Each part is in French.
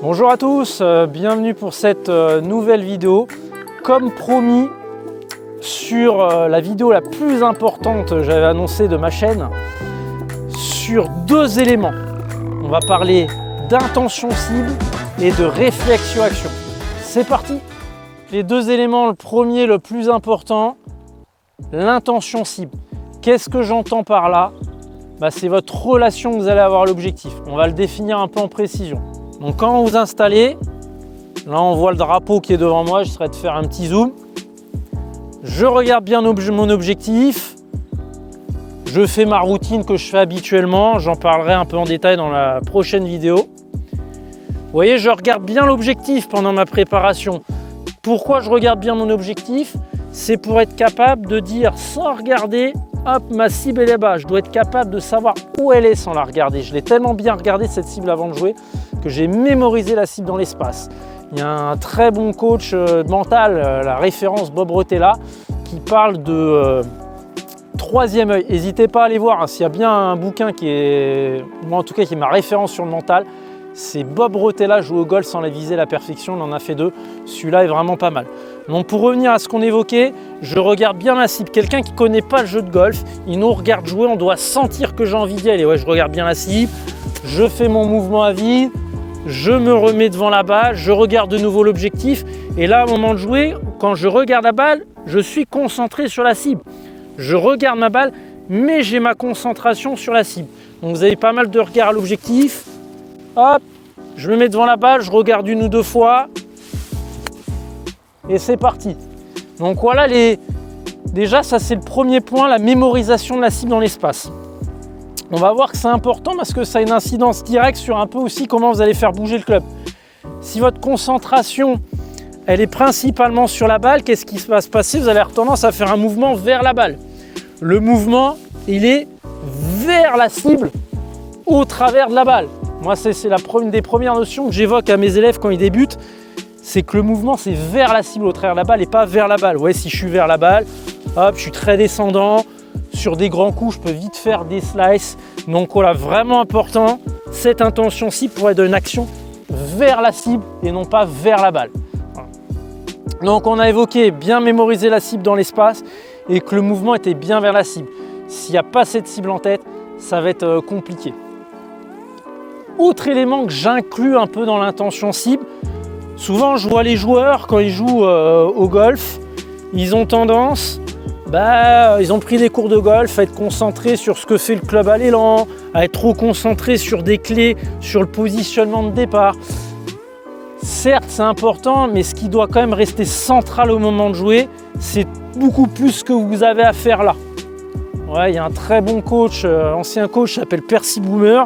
Bonjour à tous, bienvenue pour cette nouvelle vidéo. Comme promis, sur la vidéo la plus importante, j'avais annoncé de ma chaîne, sur deux éléments. On va parler d'intention cible et de réflexion action. C'est parti! Les deux éléments, le premier, le plus important, l'intention cible. Qu'est-ce que j'entends par là? C'est votre relation que vous allez avoir à l'objectif. On va le définir un peu en précision. Donc quand vous installez, là on voit le drapeau qui est devant moi, j'essaierai de faire un petit zoom. Je regarde bien mon objectif, je fais ma routine que je fais habituellement, j'en parlerai un peu en détail dans la prochaine vidéo. Vous voyez, je regarde bien l'objectif pendant ma préparation. Pourquoi je regarde bien mon objectif? C'est pour être capable de dire sans regarder, hop, ma cible elle est là-bas. Je dois être capable de savoir où elle est sans la regarder. Je l'ai tellement bien regardé cette cible avant de jouer que j'ai mémorisé la cible dans l'espace. Il y a un très bon coach mental, la référence Bob Rotella, qui parle de troisième œil. N'hésitez pas à aller voir, hein, s'il y a bien un bouquin qui est, moi en tout cas, qui est ma référence sur le mental, c'est Bob Rotella, Joue au golf sans la viser la perfection. On en a fait deux. Celui-là est vraiment pas mal. Donc pour revenir à ce qu'on évoquait, je regarde bien la cible. Quelqu'un qui ne connaît pas le jeu de golf, il nous regarde jouer, on doit sentir que j'ai envie d'y aller. Ouais, je regarde bien la cible, je fais mon mouvement à vide, je me remets devant la balle, je regarde de nouveau l'objectif. Et là, au moment de jouer, quand je regarde la balle, je suis concentré sur la cible. Je regarde ma balle, mais j'ai ma concentration sur la cible. Donc vous avez pas mal de regards à l'objectif. Hop, je me mets devant la balle, je regarde une ou deux fois. Et c'est parti. Donc voilà, déjà ça c'est le premier point, la mémorisation de la cible dans l'espace. On va voir que c'est important parce que ça a une incidence directe sur un peu aussi comment vous allez faire bouger le club. Si votre concentration, elle est principalement sur la balle, qu'est-ce qui va se passer? Vous allez avoir tendance à faire un mouvement vers la balle. Le mouvement, il est vers la cible au travers de la balle. Moi, c'est une des premières notions que j'évoque à mes élèves quand ils débutent. C'est que le mouvement, c'est vers la cible au travers de la balle et pas vers la balle. Ouais, si je suis vers la balle, hop, je suis très descendant. Sur des grands coups, je peux vite faire des slices. Donc voilà, vraiment important, cette intention cible pour être une action vers la cible et non pas vers la balle. Voilà. Donc on a évoqué bien mémoriser la cible dans l'espace et que le mouvement était bien vers la cible. S'il n'y a pas cette cible en tête, ça va être compliqué. Autre élément que j'inclus un peu dans l'intention cible, souvent je vois les joueurs quand ils jouent au golf, ils ont tendance, ils ont pris des cours de golf à être concentrés sur ce que fait le club à l'élan, à être trop concentrés sur des clés, sur le positionnement de départ. Certes c'est important, mais ce qui doit quand même rester central au moment de jouer, c'est beaucoup plus ce que vous avez à faire là. Ouais, il y a un très bon coach, ancien coach, qui s'appelle Percy Boomer,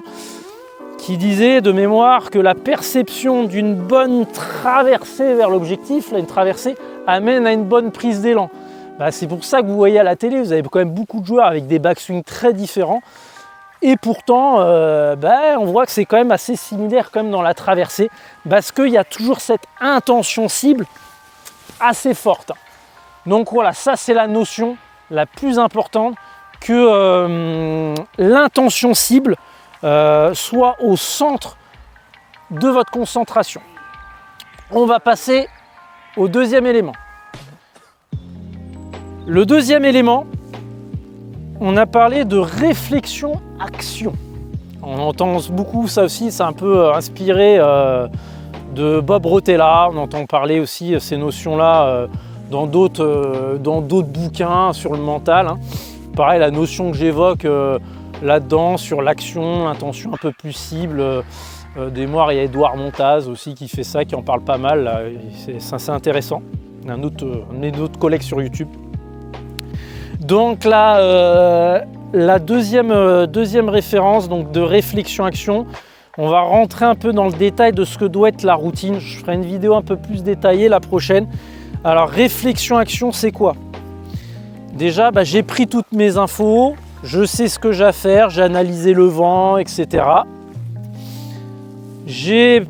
qui disait de mémoire que la perception d'une bonne traversée vers l'objectif, une traversée, amène à une bonne prise d'élan. C'est pour ça que vous voyez à la télé, vous avez quand même beaucoup de joueurs avec des backswings très différents. Et pourtant, on voit que c'est quand même assez similaire quand même dans la traversée, parce qu'il y a toujours cette intention cible assez forte. Donc voilà, ça c'est la notion la plus importante, que l'intention cible soit au centre de votre concentration. On va passer au deuxième élément. Le deuxième élément, on a parlé de réflexion-action. On entend beaucoup ça aussi, c'est un peu inspiré de Bob Rotella. On entend parler aussi ces notions-là dans d'autres bouquins sur le mental. Hein. Pareil, la notion que j'évoque là-dedans sur l'action, l'intention un peu plus cible. Des mémoires, il y a Edouard Montaz aussi qui fait ça, qui en parle pas mal. Là. C'est intéressant. Un de nos autres collègues sur YouTube. Donc là, la deuxième référence donc de réflexion-action, on va rentrer un peu dans le détail de ce que doit être la routine. Je ferai une vidéo un peu plus détaillée la prochaine. Alors réflexion-action, c'est quoi? Déjà, j'ai pris toutes mes infos, je sais ce que j'ai à faire, j'ai analysé le vent, etc. J'ai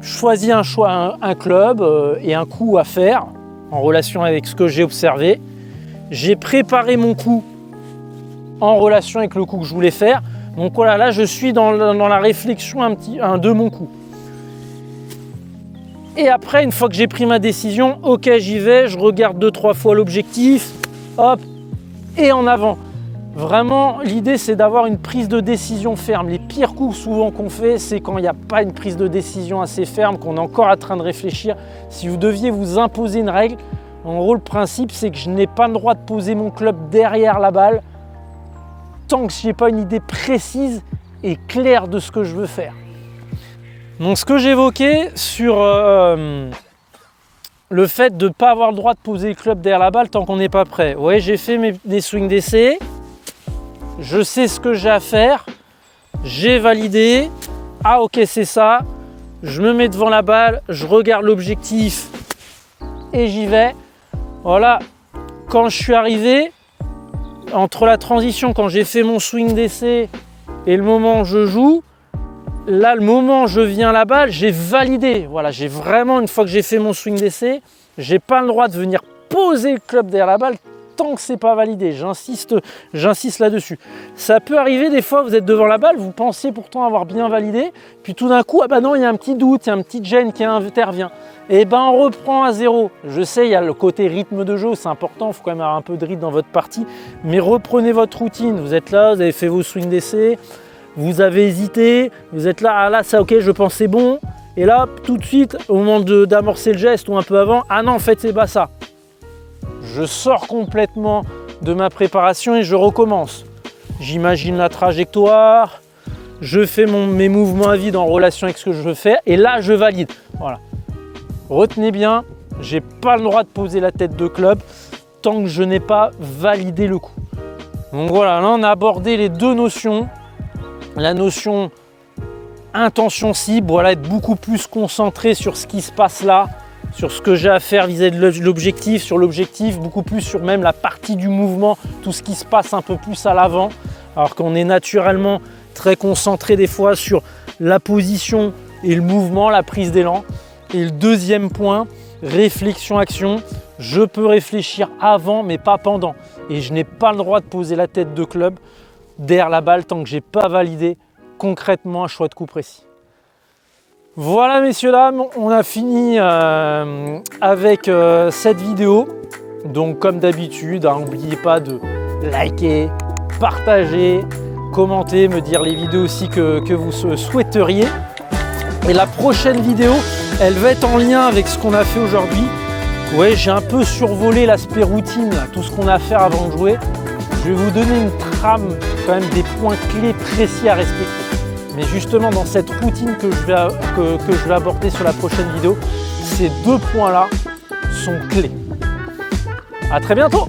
choisi un club et un coup à faire en relation avec ce que j'ai observé. J'ai préparé mon coup en relation avec le coup que je voulais faire. Donc voilà, là je suis dans la réflexion de mon coup. Et après, une fois que j'ai pris ma décision, ok, j'y vais, je regarde 2-3 fois l'objectif, hop, et en avant. Vraiment, l'idée, c'est d'avoir une prise de décision ferme. Les pires coups souvent qu'on fait, c'est quand il n'y a pas une prise de décision assez ferme, qu'on est encore en train de réfléchir. Si vous deviez vous imposer une règle, en gros, le principe, c'est que je n'ai pas le droit de poser mon club derrière la balle tant que je n'ai pas une idée précise et claire de ce que je veux faire. Donc, ce que j'évoquais sur le fait de ne pas avoir le droit de poser le club derrière la balle tant qu'on n'est pas prêt. Ouais, j'ai fait des swings d'essai. Je sais ce que j'ai à faire, j'ai validé, ah ok c'est ça, je me mets devant la balle, je regarde l'objectif et j'y vais. Voilà, quand je suis arrivé, entre la transition, quand j'ai fait mon swing d'essai et le moment où je joue, là le moment où je viens à la balle, j'ai validé. Voilà, j'ai vraiment, une fois que j'ai fait mon swing d'essai, j'ai pas le droit de venir poser le club derrière la balle tant que c'est pas validé, j'insiste là-dessus. Ça peut arriver des fois, vous êtes devant la balle, vous pensez pourtant avoir bien validé, puis tout d'un coup, ah bah non, il y a un petit doute, il y a un petit gêne qui intervient. Et ben on reprend à zéro. Je sais, il y a le côté rythme de jeu, c'est important, il faut quand même avoir un peu de rythme dans votre partie, mais reprenez votre routine. Vous êtes là, vous avez fait vos swings d'essai, vous avez hésité, vous êtes là, ah là, ça ok, je pensais bon, et là, tout de suite, au moment d'amorcer le geste ou un peu avant, ah non, en fait, c'est pas ça. Je sors complètement de ma préparation et je recommence. J'imagine la trajectoire, je fais mes mouvements à vide en relation avec ce que je veux faire et là je valide. Voilà. Retenez bien, j'ai pas le droit de poser la tête de club tant que je n'ai pas validé le coup. Donc voilà, là on a abordé les deux notions. La notion intention cible, voilà, être beaucoup plus concentré sur ce qui se passe là, sur ce que j'ai à faire vis-à-vis de l'objectif, sur l'objectif, beaucoup plus sur même la partie du mouvement, tout ce qui se passe un peu plus à l'avant, alors qu'on est naturellement très concentré des fois sur la position et le mouvement, la prise d'élan. Et le deuxième point, réflexion-action, je peux réfléchir avant mais pas pendant. Et je n'ai pas le droit de poser la tête de club derrière la balle tant que je n'ai pas validé concrètement un choix de coup précis. Voilà messieurs, dames, on a fini avec cette vidéo. Donc comme d'habitude, n'oubliez pas de liker, partager, commenter, me dire les vidéos aussi que vous souhaiteriez. Et la prochaine vidéo, elle va être en lien avec ce qu'on a fait aujourd'hui. Ouais, j'ai un peu survolé l'aspect routine, tout ce qu'on a à faire avant de jouer. Je vais vous donner une trame, quand même des points clés précis à respecter. Mais justement, dans cette routine que je vais aborder sur la prochaine vidéo, ces deux points-là sont clés. À très bientôt!